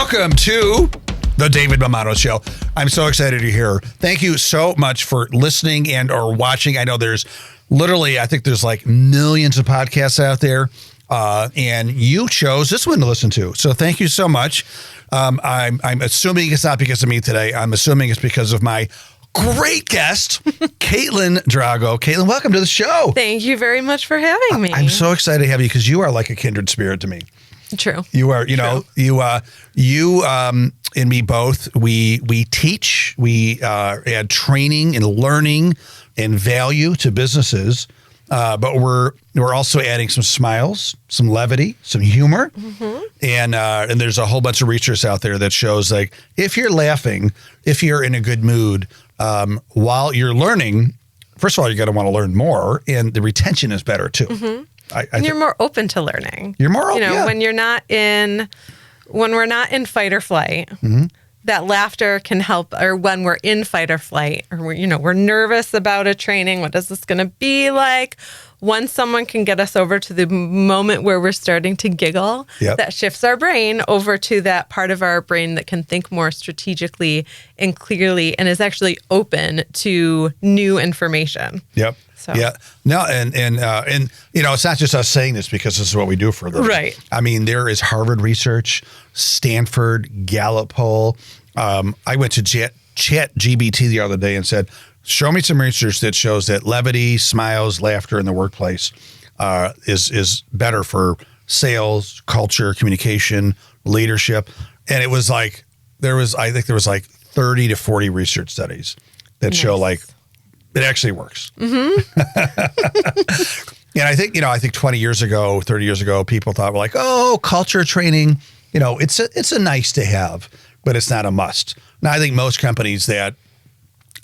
Welcome to the David Mamano Show. I'm so excited you're here. Thank you so much for listening and or watching. I know there's literally, I think there's like millions of podcasts out there, and you chose this one to listen to. So thank you so much. I'm assuming it's not because of me today. I'm assuming it's because of my great guest, Caitlin Drago. Caitlin, welcome to the show. Thank you very much for having me. I'm so excited to have you because you are like a kindred spirit to me. True. You are, you and me both, we teach, we add training and learning and value to businesses, but we're also adding some smiles, some levity, some humor, and there's a whole bunch of research out there that shows like if you're laughing, if you're in a good mood, while you're learning, first of all, you're going to want to learn more, and the retention is better too. And you're more open to learning. You're more open, when we're not in fight or flight, that laughter can help, or when we're in fight or flight, or we're nervous about a training, what is this going to be like? Once someone can get us over to the moment where we're starting to giggle, that shifts our brain over to that part of our brain that can think more strategically and clearly and is actually open to new information. Yep. So. Yeah. No, and it's not just us saying this because this is what we do for a living. Right. I mean, there is Harvard research, Stanford, Gallup poll. I went to ChatGPT the other day and said, show me some research that shows that levity, smiles, laughter in the workplace is better for sales, culture, communication, leadership. And it was like, I think there was like 30 to 40 research studies that show like, it actually works. And I think 20 years ago, 30 years ago, people thought like, oh, culture training, it's a nice to have, but it's not a must. Now, I think most companies that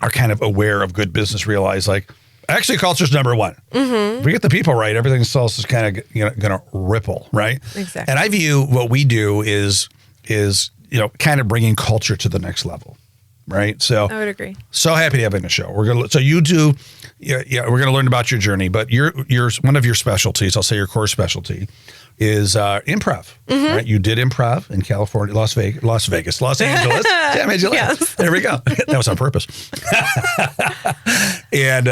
are kind of aware of good business realize like, actually culture's number one. If we get the people right, everything else is kind of going to ripple, right? Exactly. And I view what we do is kind of bringing culture to the next level. Right. So I would agree. So happy to have you on the show. We're going to learn about your journey, but your one of your specialties, I'll say your core specialty is improv. Right? You did improv in California, Los Angeles. Damn it, Yes. There we go. That was on purpose. And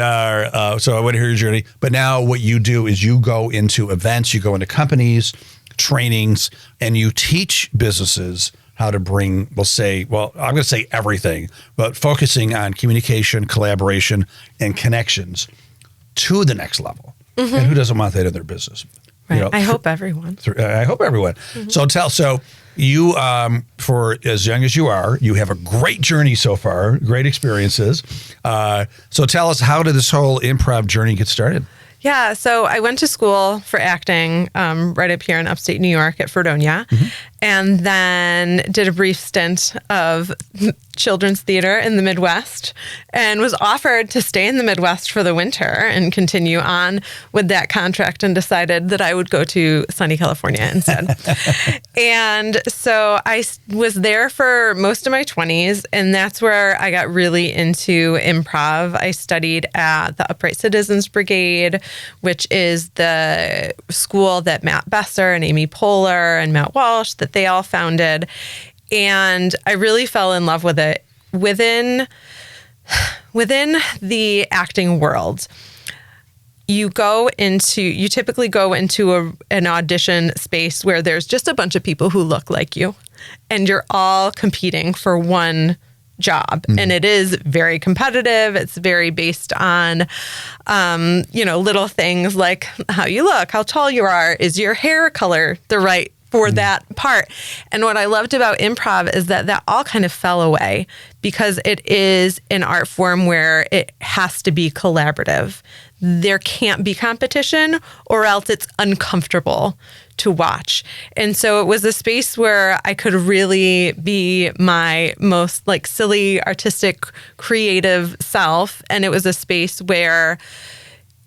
so I want to hear your journey. But now what you do is you go into events, you go into companies, trainings, and you teach businesses how to bring, I'm going to say everything, but focusing on communication, collaboration, and connections to the next level. And who doesn't want that in their business? Right. I hope everyone. So you, for as young as you are, you have a great journey so far, great experiences. So tell us, how did this whole improv journey get started? Yeah, so I went to school for acting right up here in upstate New York at Fredonia, and then did a brief stint of children's theater in the Midwest, and was offered to stay in the Midwest for the winter and continue on with that contract, and decided that I would go to sunny California instead. And so I was there for most of my 20s, and that's where I got really into improv. I studied at the Upright Citizens Brigade, which is the school that Matt Besser and Amy Poehler and Matt Walsh, that they all founded. And I really fell in love with it. Within the acting world, you typically go into an audition space where there's just a bunch of people who look like you, and you're all competing for one job. And it is very competitive. It's very based on, little things like how you look, how tall you are, is your hair color the right for that part. And what I loved about improv is that all kind of fell away, because it is an art form where it has to be collaborative. There can't be competition, or else it's uncomfortable to watch. And so it was a space where I could really be my most like silly, artistic, creative self. And it was a space where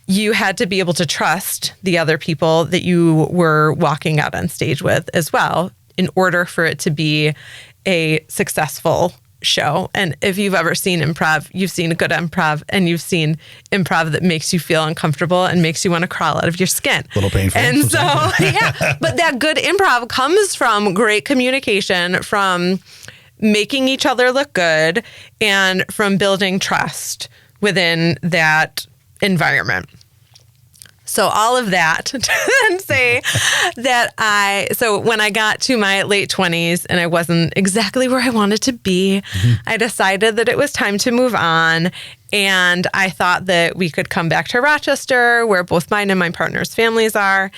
you had to be able to trust the other people that you were walking out on stage with as well, in order for it to be a successful show. And if you've ever seen improv, you've seen a good improv, and you've seen improv that makes you feel uncomfortable and makes you want to crawl out of your skin. A little painful. And so, yeah, but that good improv comes from great communication, from making each other look good, and from building trust within that environment. So all of that to then say that so when I got to my late 20s and I wasn't exactly where I wanted to be, I decided that it was time to move on. And I thought that we could come back to Rochester, where both mine and my partner's families are,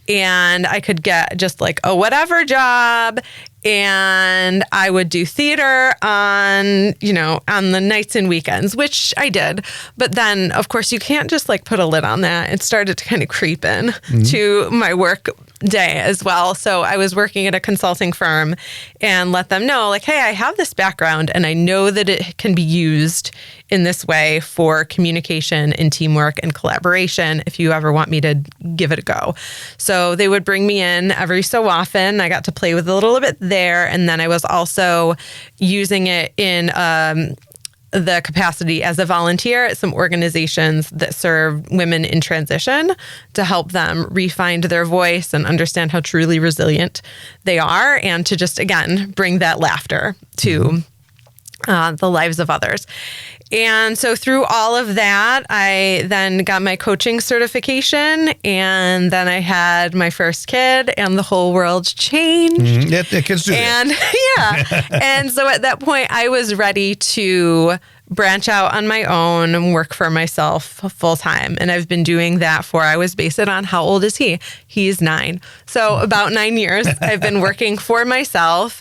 and I could get just like a whatever job, and I would do theater on the nights and weekends, which I did. But then, of course, you can't just like put a lid on that. It started to kind of creep in to my work day as well. So I was working at a consulting firm and let them know, like, hey, I have this background and I know that it can be used in this way for communication and teamwork and collaboration if you ever want me to give it a go. So they would bring me in every so often. I got to play with a little bit there. And then I was also using it in the capacity as a volunteer at some organizations that serve women in transition to help them refine their voice and understand how truly resilient they are, and to just, again, bring that laughter to the lives of others. And so through all of that, I then got my coaching certification, and then I had my first kid, and the whole world changed. Yeah, kids do that. And and so at that point, I was ready to branch out on my own and work for myself full time. And I've been doing that I was based it on how old is he? He's 9. So about 9 years, I've been working for myself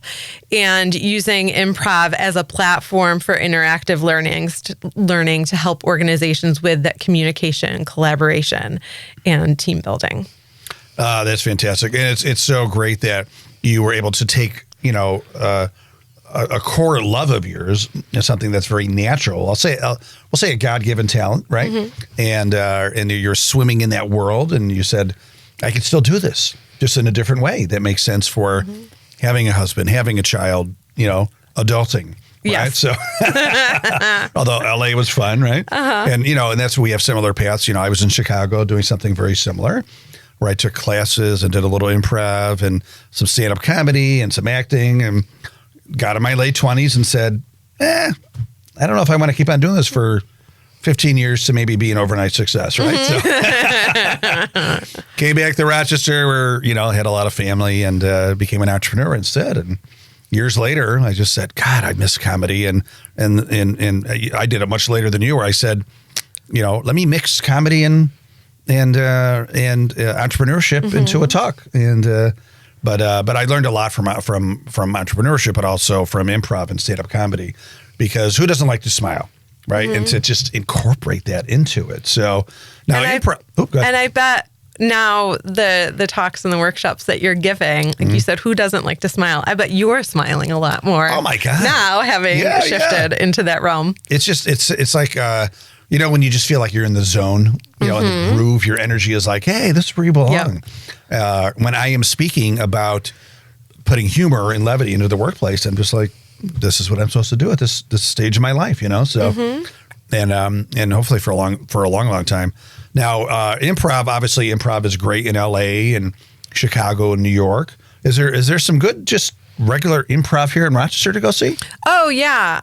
and using improv as a platform for interactive learning to help organizations with that communication, collaboration, and team building. That's fantastic. And it's so great that you were able to take, a core love of yours, something that's very natural. We'll say a God-given talent, right? And you're swimming in that world, and you said, I can still do this, just in a different way that makes sense for having a husband, having a child, adulting. Yes. Right. So, although LA was fun, right? And, and that's where we have similar paths. I was in Chicago doing something very similar, where I took classes and did a little improv and some stand-up comedy and some acting, and got in my late 20s and said, I don't know if I want to keep on doing this for 15 years to maybe be an overnight success, right? So came back to Rochester, where, had a lot of family, and became an entrepreneur instead. And years later, I just said, God, I miss comedy. And I did it much later than you, where I said, let me mix comedy and entrepreneurship into a talk. And but I learned a lot from entrepreneurship, but also from improv and stand-up comedy, because who doesn't like to smile, right? And to just incorporate that into it. So now improv. And I bet now the talks and the workshops that you're giving, like you said, who doesn't like to smile? I bet you're smiling a lot more. Oh my God! Now having shifted into that realm, it's like. When you just feel like you're in the zone, in the groove, your energy is like, hey, this is where you belong. Yep. When I am speaking about putting humor and levity into the workplace, I'm just like, this is what I'm supposed to do at this stage of my life, So, and hopefully for a long time. Now, improv is great in LA and Chicago and New York. Is there some good just regular improv here in Rochester to go see? Oh, yeah.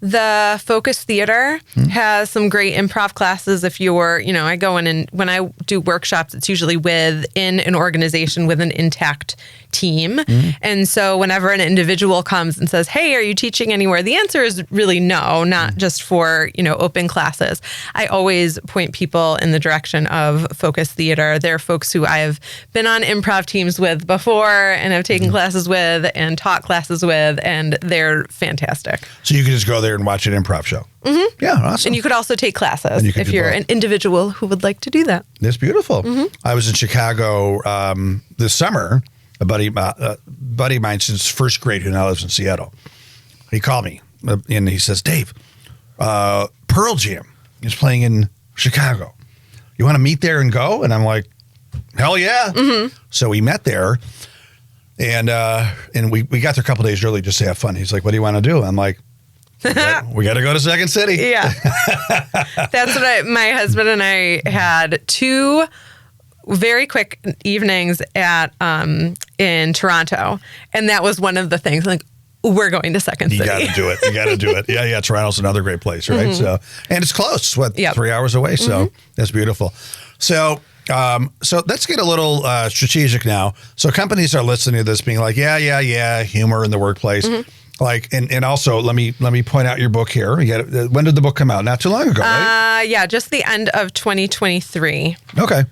The Focus Theater has some great improv classes. If you're, I go in, and when I do workshops, it's usually within an organization with an intact team. And so whenever an individual comes and says, hey, are you teaching anywhere? The answer is really no, not just for, open classes. I always point people in the direction of Focus Theater. They're folks who I have been on improv teams with before and have taken classes with and taught classes with, and they're fantastic. So you can just go there and watch an improv show. Yeah, awesome. And you could also take classes if you're an individual who would like to do that. That's beautiful. I was in Chicago this summer. A buddy of mine since first grade who now lives in Seattle. He called me and he says, Dave, Pearl Jam is playing in Chicago. You want to meet there and go? And I'm like, hell yeah. So we met there. And we got there a couple days early just to have fun. He's like, "What do you want to do?" I'm like, we got to go to Second City. Yeah. That's what my husband and I had 2 very quick evenings at in Toronto. And that was one of the things, like, we're going to Second City. You got to do it. You got to do it. Yeah. Toronto's another great place, right? So, and it's close. 3 hours away? So that's beautiful. So let's get a little strategic now. So companies are listening to this being like, yeah, humor in the workplace. Like, and also let me point out your book here. When did the book come out? Not too long ago, right? Yeah, just the end of 2023. Okay.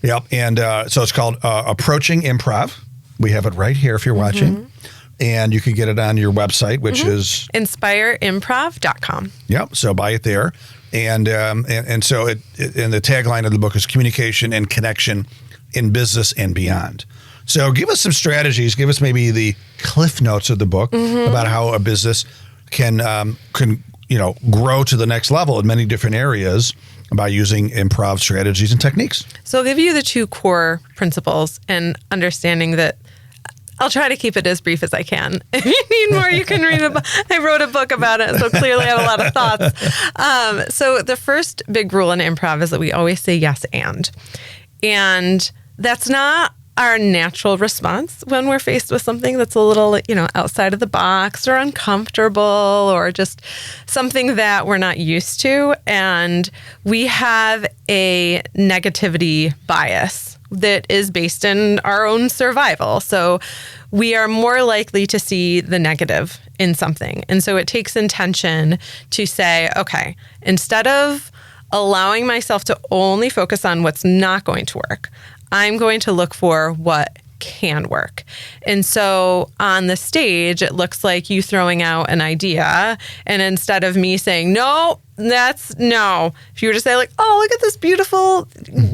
Yep. And so it's called Approaching Improv. We have it right here if you're watching. And you can get it on your website, which is inspireimprov.com. Yep. So buy it there. And so and the tagline of the book is communication and connection in business and beyond. So give us some strategies. Give us maybe the cliff notes of the book about how a business can grow to the next level in many different areas by using improv strategies and techniques. So I'll give you the 2 core principles and understanding that I'll try to keep it as brief as I can. If you need more, you can read a book. I wrote a book about it, so clearly I have a lot of thoughts. So the first big rule in improv is that we always say yes and. And that's not our natural response when we're faced with something that's a little, outside of the box or uncomfortable or just something that we're not used to. And we have a negativity bias that is based in our own survival. So we are more likely to see the negative in something. And so it takes intention to say, okay, instead of allowing myself to only focus on what's not going to work, I'm going to look for what can work. And so on the stage, it looks like you throwing out an idea. And instead of me saying, no, if you were to say like, oh, look at this beautiful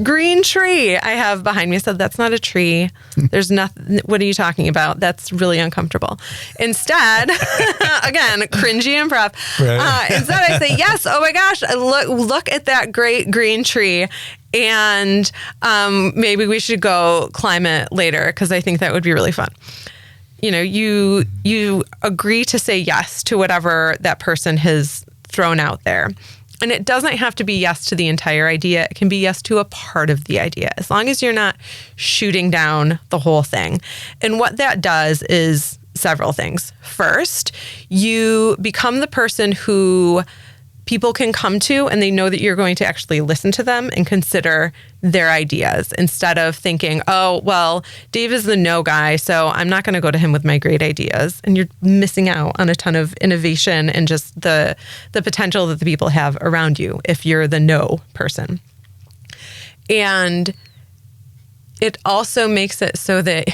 green tree I have behind me. I said, that's not a tree. There's nothing. What are you talking about? That's really uncomfortable. Instead, again, cringy improv. Right. Instead I say, yes, oh my gosh, look at that great green tree. And maybe we should go climb it later because I think that would be really fun. You agree to say yes to whatever that person has thrown out there. And it doesn't have to be yes to the entire idea. It can be yes to a part of the idea, as long as you're not shooting down the whole thing. And what that does is several things. First, you become the person who people can come to and they know that you're going to actually listen to them and consider their ideas instead of thinking, oh, well, Dave is the no guy, so I'm not going to go to him with my great ideas. And you're missing out on a ton of innovation and just the potential that the people have around you if you're the no person. And it also makes it so that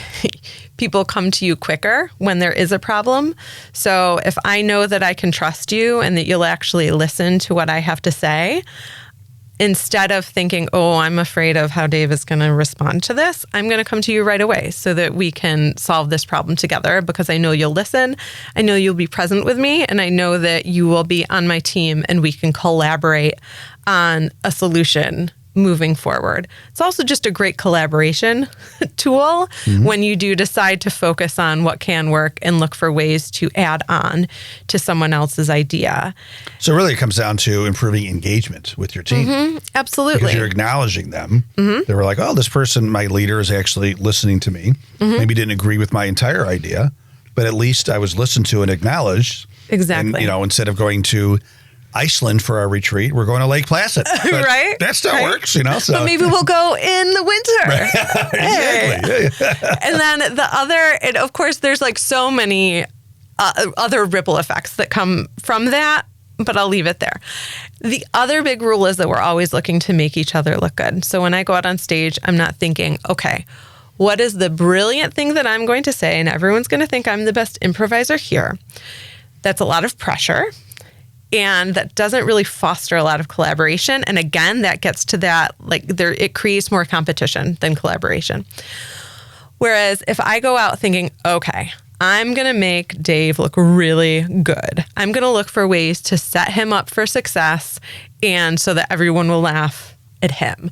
people come to you quicker when there is a problem. So if I know that I can trust you and that you'll actually listen to what I have to say, instead of thinking, oh, I'm afraid of how Dave is going to respond to this, I'm going to come to you right away so that we can solve this problem together because I know you'll listen, I know you'll be present with me, and I know that you will be on my team and we can collaborate on a solution moving forward. It's also just a great collaboration tool when you do decide to focus on what can work and look for ways to add on to someone else's idea. So really it comes down to improving engagement with your team. Absolutely. Because you're acknowledging them. They were like, oh, this person, my leader, is actually listening to me. Maybe didn't agree with my entire idea, but at least I was listened to and acknowledged. Exactly. And, instead of going to Iceland for our retreat, we're going to Lake Placid. Right? That still works, So. But maybe we'll go in the winter. Exactly. And then the other, and of course, there's like so many other ripple effects that come from that, but I'll leave it there. The other big rule is that we're always looking to make each other look good. So when I go out on stage, I'm not thinking, okay, what is the brilliant thing that I'm going to say? And everyone's going to think I'm the best improviser here. That's a lot of pressure. And that doesn't really foster a lot of collaboration. And again, that gets to that, it creates more competition than collaboration. Whereas if I go out thinking, okay, I'm going to make Dave look really good. I'm going to look for ways to set him up for success and so that everyone will laugh at him.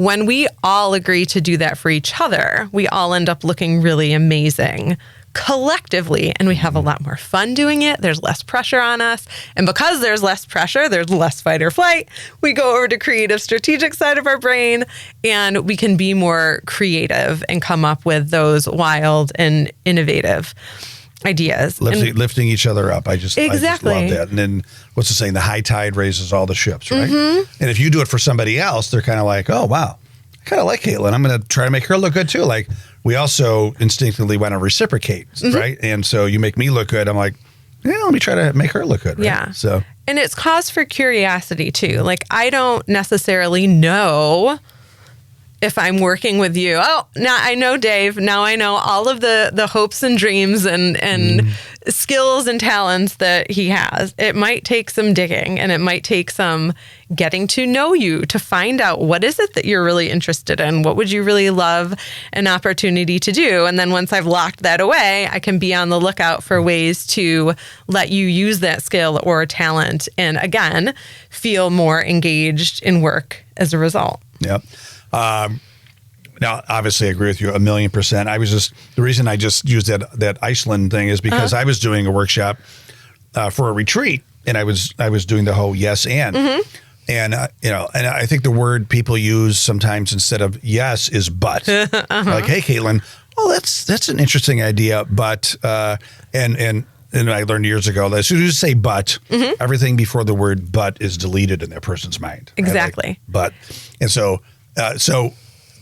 when we all agree to do that for each other, we all end up looking really amazing collectively, and we have a lot more fun doing it. There's less pressure on us. And because there's less pressure, there's less fight or flight. We go over to creative strategic side of our brain, and we can be more creative and come up with those wild and innovative ideas. Lifting each other up. I just love that. And then what's the saying? The high tide raises all the ships, right? And if you do it for somebody else, they're kind of like, oh, wow, I kind of like Caitlin. I'm going to try to make her look good too. Like, we also instinctively want to reciprocate, right? And so you make me look good. I'm like, yeah, let me try to make her look good, right? Yeah. So, and it's cause for curiosity too. Like, I don't necessarily know if I'm working with you. Oh, now I know Dave. Now I know all of the hopes and dreams and skills and talents that he has. It might take some digging, and it might take some getting to know you to find out what is it that you're really interested in. What would you really love an opportunity to do? And then once I've locked that away, I can be on the lookout for ways to let you use that skill or talent, and again, feel more engaged in work as a result. Yep. Now, obviously, I agree with you 1,000,000%. The reason I just used that Iceland thing is because I was doing a workshop for a retreat, and I was doing the whole yes and, and and I think the word people use sometimes instead of yes is but. Like, hey, Caitlin, that's an interesting idea, but and I learned years ago that as soon as you say but, everything before the word but is deleted in that person's mind. Right? Exactly. Like, but, and so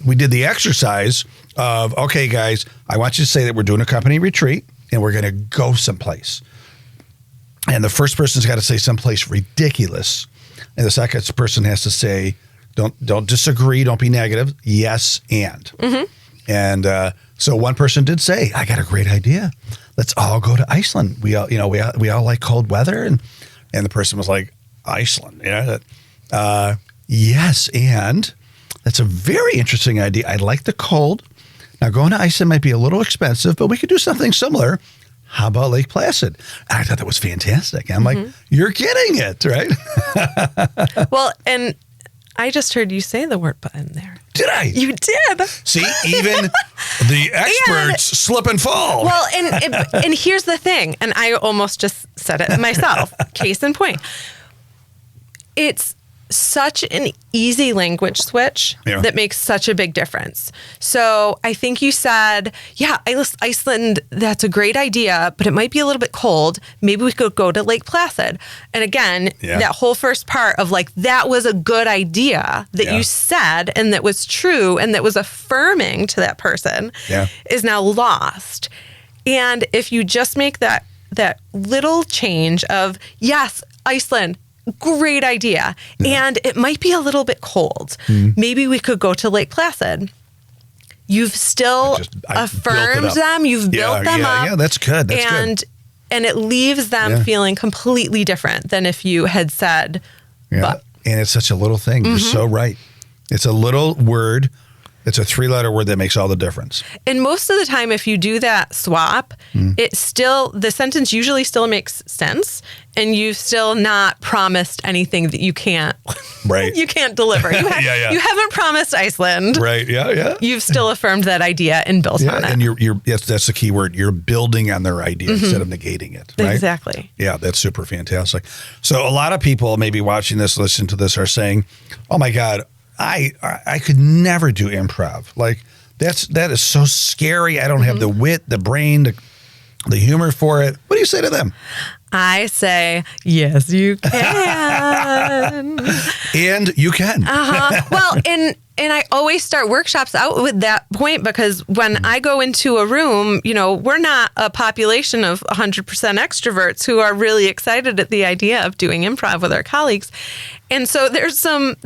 we did the exercise of, okay, guys, I want you to say that we're doing a company retreat and we're going to go someplace. And the first person's got to say someplace ridiculous. And the second person has to say, don't disagree, don't be negative. Yes, and. And so one person did say, I got a great idea. Let's all go to Iceland. We all like cold weather. And the person was like, Iceland. Yes, and that's a very interesting idea. I like the cold. Now, going to Iceland might be a little expensive, but we could do something similar. How about Lake Placid? And I thought that was fantastic. And I'm like, you're getting it, right? Well, and I just heard you say the word but in there. Did I? You did. See, even the experts slip and fall. Well, and here's the thing, and I almost just said it myself. Case in point. It's such an easy language switch that makes such a big difference. So I think you said, yeah, Iceland, that's a great idea, but it might be a little bit cold. Maybe we could go to Lake Placid. And again, that whole first part of like, that was a good idea that you said and that was true and that was affirming to that person is now lost. And if you just make that little change of, yes, Iceland, great idea. And it might be a little bit cold. Maybe we could go to Lake Placid. You've still affirmed them. You've built them up. Yeah, that's good. That's good. And it leaves them feeling completely different than if you had said, but. And it's such a little thing. You're so right. It's a little word. It's a 3-letter word that makes all the difference. And most of the time, if you do that swap, the sentence usually still makes sense, and you've still not promised anything that you can't, you can't deliver. You haven't promised Iceland. Right. Yeah. You've still affirmed that idea and built on it. And that's the key word. You're building on their idea instead of negating it. Right? Exactly. Yeah, that's super fantastic. So a lot of people maybe watching this, listen to this, are saying, "Oh my God, I could never do improv. Like that is so scary. I don't have the wit, the brain, the humor for it." What do you say to them? I say, yes, you can. And you can. Well, and I always start workshops out with that point, because when I go into a room, we're not a population of 100% extroverts who are really excited at the idea of doing improv with our colleagues. And so there's some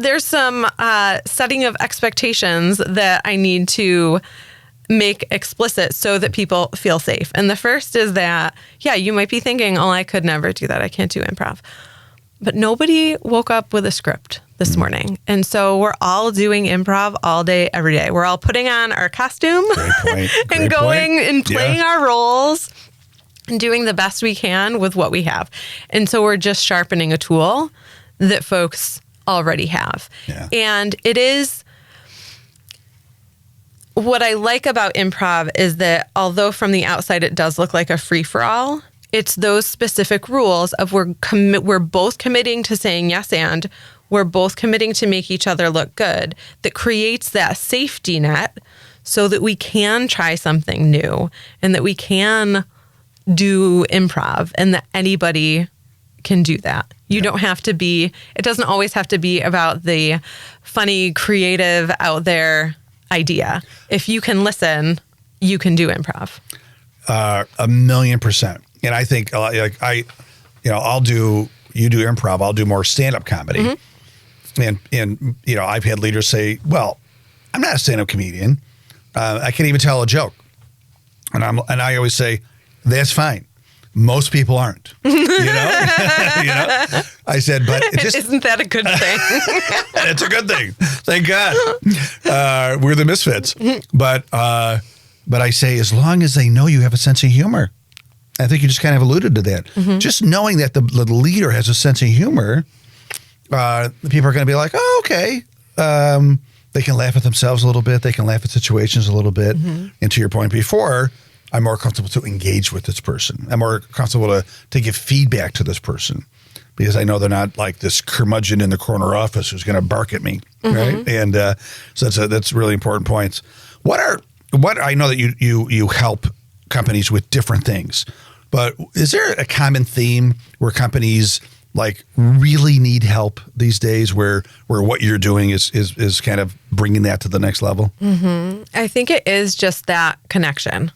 setting of expectations that I need to make explicit so that people feel safe. And the first is that, you might be thinking, oh, I could never do that. I can't do improv. But nobody woke up with a script this morning. And so we're all doing improv all day, every day. We're all putting on our costume and going and playing our roles and doing the best we can with what we have. And so we're just sharpening a tool that folks already have. And it is what I like about improv is that although from the outside it does look like a free-for-all, it's those specific rules of we're both committing to saying yes and we're both committing to make each other look good that creates that safety net so that we can try something new and that we can do improv and that anybody can do that. You don't have to be, it doesn't always have to be about the funny, creative, out there idea. If you can listen, you can do improv. 1,000,000%. And I think you do improv, I'll do more stand-up comedy. And I've had leaders say, well, I'm not a stand-up comedian. I can't even tell a joke. And I always say, that's fine. Most people aren't, I said, but isn't that a good thing? It's a good thing. Thank God. We're the misfits. But I say, as long as they know you have a sense of humor, I think you just kind of alluded to that. Just knowing that the leader has a sense of humor, people are going to be like, oh, okay. They can laugh at themselves a little bit. They can laugh at situations a little bit. And to your point before, I'm more comfortable to engage with this person. I'm more comfortable to give feedback to this person because I know they're not like this curmudgeon in the corner office who's going to bark at me, right? And so that's really important points. What I know that you help companies with different things, but is there a common theme where companies like really need help these days where what you're doing is kind of bringing that to the next level? I think it is just that connection.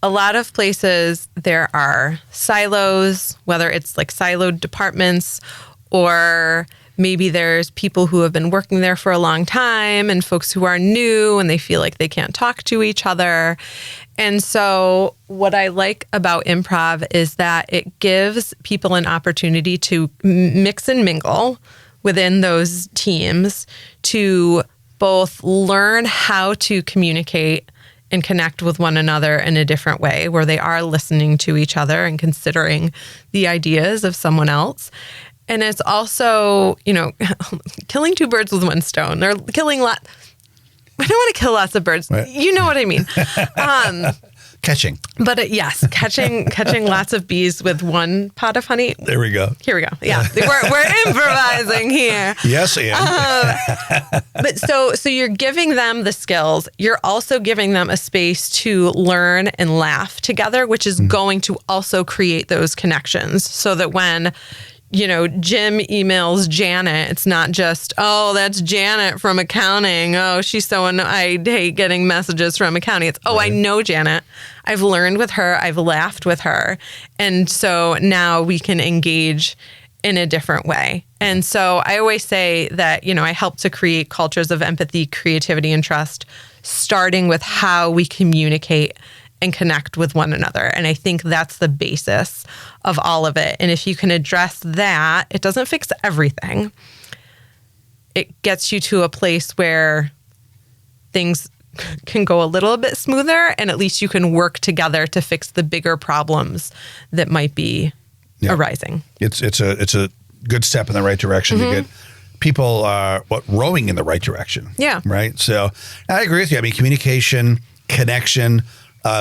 A lot of places there are silos, whether it's like siloed departments or maybe there's people who have been working there for a long time and folks who are new and they feel like they can't talk to each other. And so what I like about improv is that it gives people an opportunity to mix and mingle within those teams to both learn how to communicate and connect with one another in a different way where they are listening to each other and considering the ideas of someone else. And it's also, killing two birds with one stone. They're killing I don't want to kill lots of birds. Right. You know what I mean. Catching. But yes, catching lots of bees with one pot of honey. There we go. Here we go. Yeah, we're improvising here. Yes, and. But so you're giving them the skills. You're also giving them a space to learn and laugh together, which is going to also create those connections so that when Jim emails Janet, it's not just, oh, that's Janet from accounting. Oh, she's so I hate getting messages from accounting. It's, oh, right. I know Janet. I've learned with her. I've laughed with her. And so now we can engage in a different way. And so I always say that, I help to create cultures of empathy, creativity, and trust, starting with how we communicate and connect with one another. And I think that's the basis of all of it. And if you can address that, it doesn't fix everything. It gets you to a place where things can go a little bit smoother and at least you can work together to fix the bigger problems that might be arising. It's a good step in the right direction to get people rowing in the right direction. Yeah. Right. So I agree with you. I mean, communication, connection,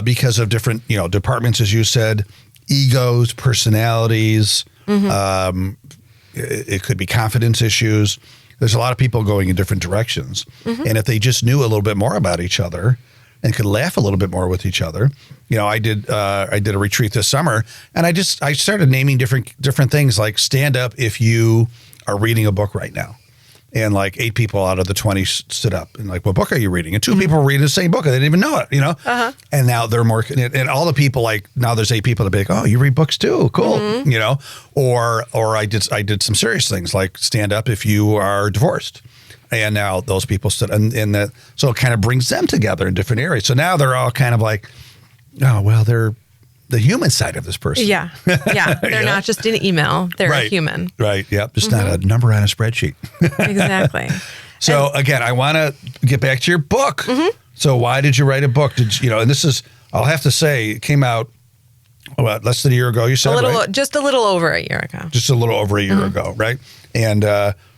because of different, departments, as you said, egos, personalities. It could be confidence issues. There's a lot of people going in different directions. And if they just knew a little bit more about each other and could laugh a little bit more with each other, I did a retreat this summer and I started naming different things like stand up if you are reading a book right now. And like 8 people out of the 20 stood up and like, what book are you reading? And 2 people were reading the same book and they didn't even know it, And now they're more, and all the people now there's 8 people that be like, oh, you read books too. Cool. Or I did some serious things like stand up if you are divorced. And now those people stood in that. So it kind of brings them together in different areas. So now they're all kind of like, oh, well, they're the human side of this person. Yeah. Yeah. They're not just an email. They're a human. Right. Yep. Just not a number on a spreadsheet. Exactly. So again, I want to get back to your book. So why did you write a book? And this is, I'll have to say, it came out less than a year ago, you said, right? Just a little over a year ago. Just a little over a year ago, right? And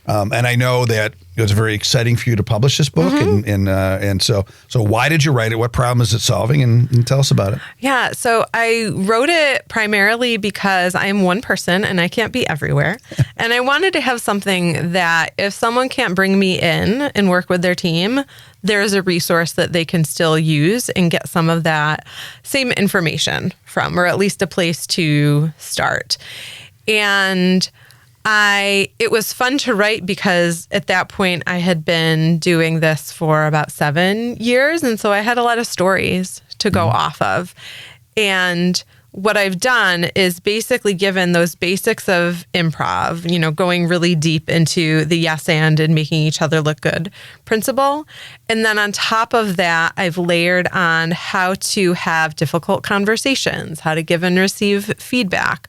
And I know that it was very exciting for you to publish this book. And so why did you write it? What problem is it solving? And tell us about it. Yeah. So I wrote it primarily because I'm one person and I can't be everywhere. And I wanted to have something that if someone can't bring me in and work with their team, there's a resource that they can still use and get some of that same information from, or at least a place to start. And it was fun to write because at that point I had been doing this for about 7 years. And so I had a lot of stories to go off of. And what I've done is basically given those basics of improv, going really deep into the yes and making each other look good principle. And then on top of that, I've layered on how to have difficult conversations, how to give and receive feedback,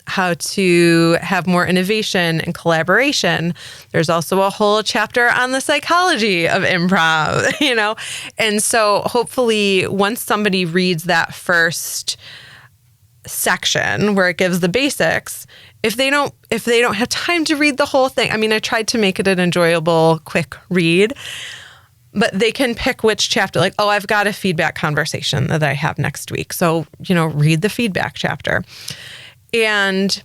how to have more innovation and collaboration. There's also a whole chapter on the psychology of improv, And so hopefully once somebody reads that first section where it gives the basics, if they don't have time to read the whole thing, I tried to make it an enjoyable, quick read, but they can pick which chapter, like, oh, I've got a feedback conversation that I have next week. So, read the feedback chapter. And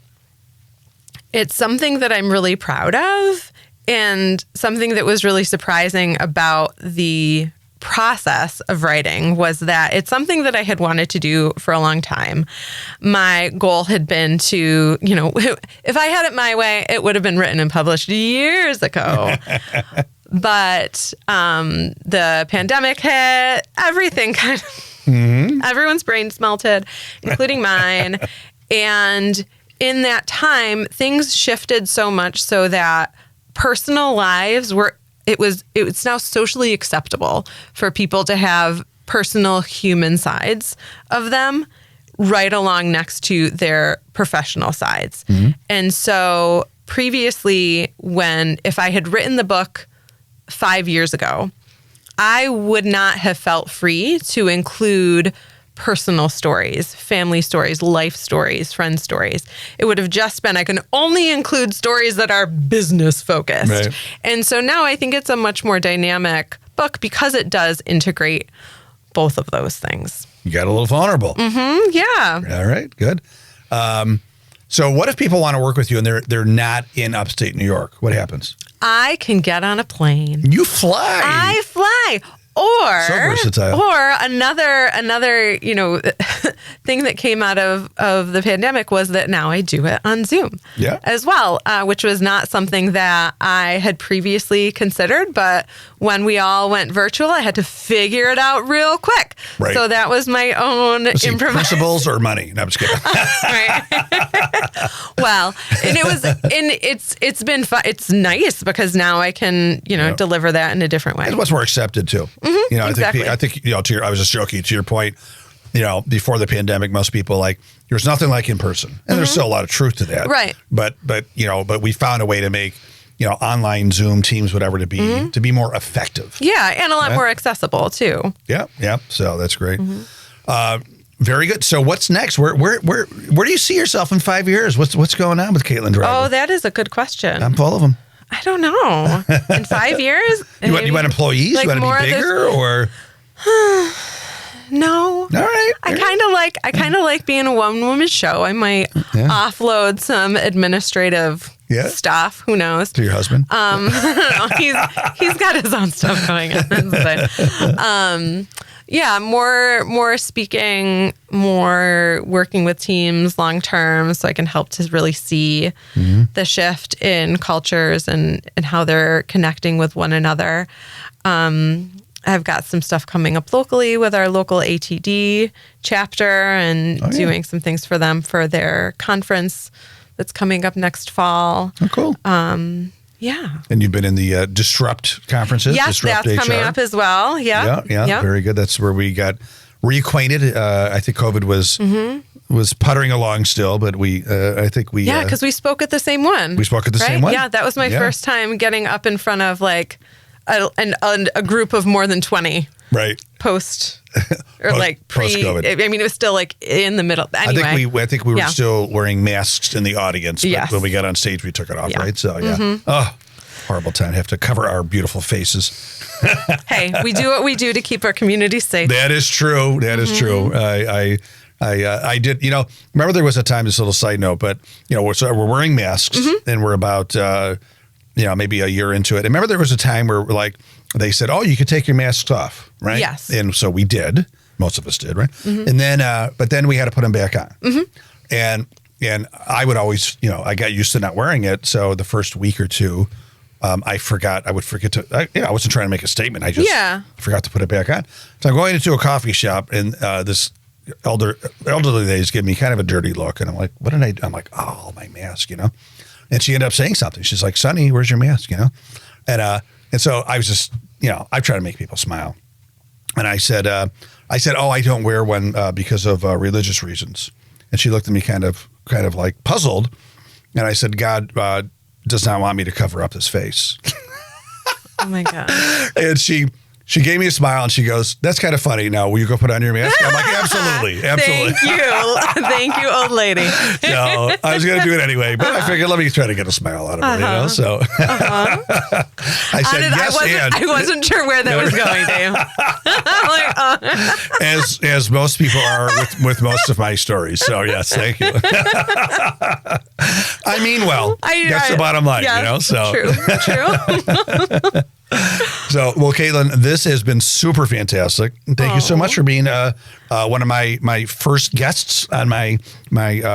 it's something that I'm really proud of, and something that was really surprising about the process of writing was that it's something that I had wanted to do for a long time. My goal had been to, if I had it my way, it would have been written and published years ago. But the pandemic hit, everything kind of, everyone's brains melted, including mine. And in that time, things shifted so much so that personal lives it's now socially acceptable for people to have personal human sides of them right along next to their professional sides. And so previously, if I had written the book 5 years ago, I would not have felt free to include personal stories, family stories, life stories, friend stories. It would have just been, I can only include stories that are business focused. Right. And so now I think it's a much more dynamic book because it does integrate both of those things. You got a little vulnerable. Yeah. All right, good. So what if people want to work with you and they're not in upstate New York? What happens? I can get on a plane. You fly. I fly. Or, so versatile. Or another thing that came out of the pandemic was that now I do it on Zoom as well, which was not something that I had previously considered. But when we all went virtual, I had to figure it out real quick. Right. So that was my own principles or money. No, I'm just kidding. Right. Well, and it's been fun. It's nice because now I can deliver that in a different way. It's what's more accepted too. Exactly. I think I was just joking to your point. Before the pandemic, most people there's nothing like in person, and there's still a lot of truth to that. Right. But we found a way to make online Zoom, Teams, whatever to be more effective. Yeah, and a lot more accessible too. Yeah. So that's great. Very good. So what's next? Where do you see yourself in 5 years? What's going on with Caitlin Drago? Oh, that is a good question. I'm full of them. I don't know. In 5 years? You want employees? You want to be bigger or? No. All right. I kind of like being a one-woman show. I might offload some administrative stuff. Who knows? To your husband? He's got his own stuff going on. More speaking, more working with teams long term, so I can help to really see the shift in cultures and how they're connecting with one another. I've got some stuff coming up locally with our local ATD chapter and doing some things for them for their conference that's coming up next fall. Oh, cool. Yeah. And you've been in the Disrupt conferences? Yes, Disrupt that's HR. coming up as well. Yeah. Very good. That's where we got reacquainted. I think COVID was puttering along still, but because we spoke at the same one. We spoke at the same one? Yeah, that was my first time getting up in front of a group of more than 20. Right. Post Or like post-COVID. I mean, it was still like in the middle. Anyway. I think we were still wearing masks in the audience, but Yes. when we got on stage, we took it off, right? So, yeah. Oh, horrible time. Have to cover our beautiful faces. Hey, we do what we do to keep our community safe. That is true. That is true. I did, remember there was a time, this little side note, but, we're wearing masks and we're about, maybe a year into it. And remember there was a time where they said, oh, you could take your masks off, right? Yes. And so we did. Most of us did, right? And then, but then we had to put them back on. And I would always, I got used to not wearing it. So the first week or two, I would forget to, I wasn't trying to make a statement. I just forgot to put it back on. So I'm going into a coffee shop and this elderly lady's giving me kind of a dirty look. And I'm like, what did I do? I'm like, oh, my mask, And she ended up saying something. She's like, Sonny, where's your mask, And so I was just, I try to make people smile. And I said, oh, I don't wear one because of religious reasons. And she looked at me kind of like puzzled. And I said, God does not want me to cover up his face. Oh my God. And she gave me a smile and she goes, that's kind of funny. Now, will you go put on your mask? I'm like, absolutely. Thank you. Thank you, old lady. No, I was going to do it anyway, but I figured let me try to get a smile out of her, So I said, I wasn't sure where that was going, Dave. I'm like, As most people are with most of my stories. So yes, thank you. I mean, well, that's the bottom line, So True. So, well, Caitlin, this has been super fantastic. Thank you so much for being one of my first guests on my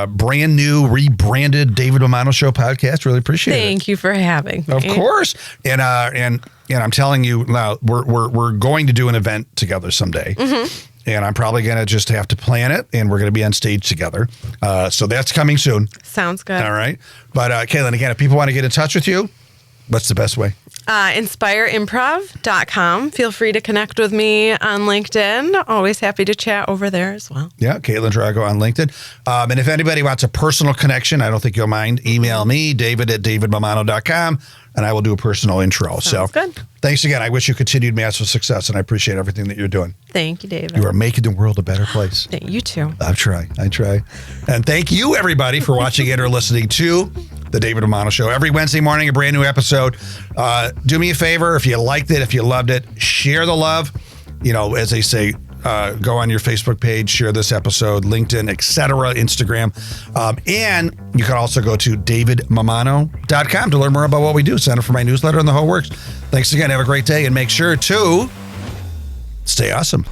brand new rebranded David Mamano Show podcast. Really appreciate it. Thank you for having me. Of course, and I'm telling you now, we're going to do an event together someday. And I'm probably going to just have to plan it, and we're going to be on stage together. So that's coming soon. Sounds good. All right. But Caitlin, again, if people want to get in touch with you, what's the best way? InspireImprov.com. Feel free to connect with me on LinkedIn. Always happy to chat over there as well. Yeah, Caitlin Drago on LinkedIn. And if anybody wants a personal connection, I don't think you'll mind, email me, david@davidmamano.com, and I will do a personal intro. Sounds good. Thanks again. I wish you continued massive success, and I appreciate everything that you're doing. Thank you, David. You are making the world a better place. You too. I try. And thank you, everybody, for watching and or listening to The David Mamano Show. Every Wednesday morning, a brand new episode. Do me a favor, if you liked it, if you loved it, share the love. As they say, go on your Facebook page, share this episode, LinkedIn, etc., Instagram. And you can also go to davidmamano.com to learn more about what we do. Sign up for my newsletter and the whole works. Thanks again. Have a great day, and make sure to stay awesome.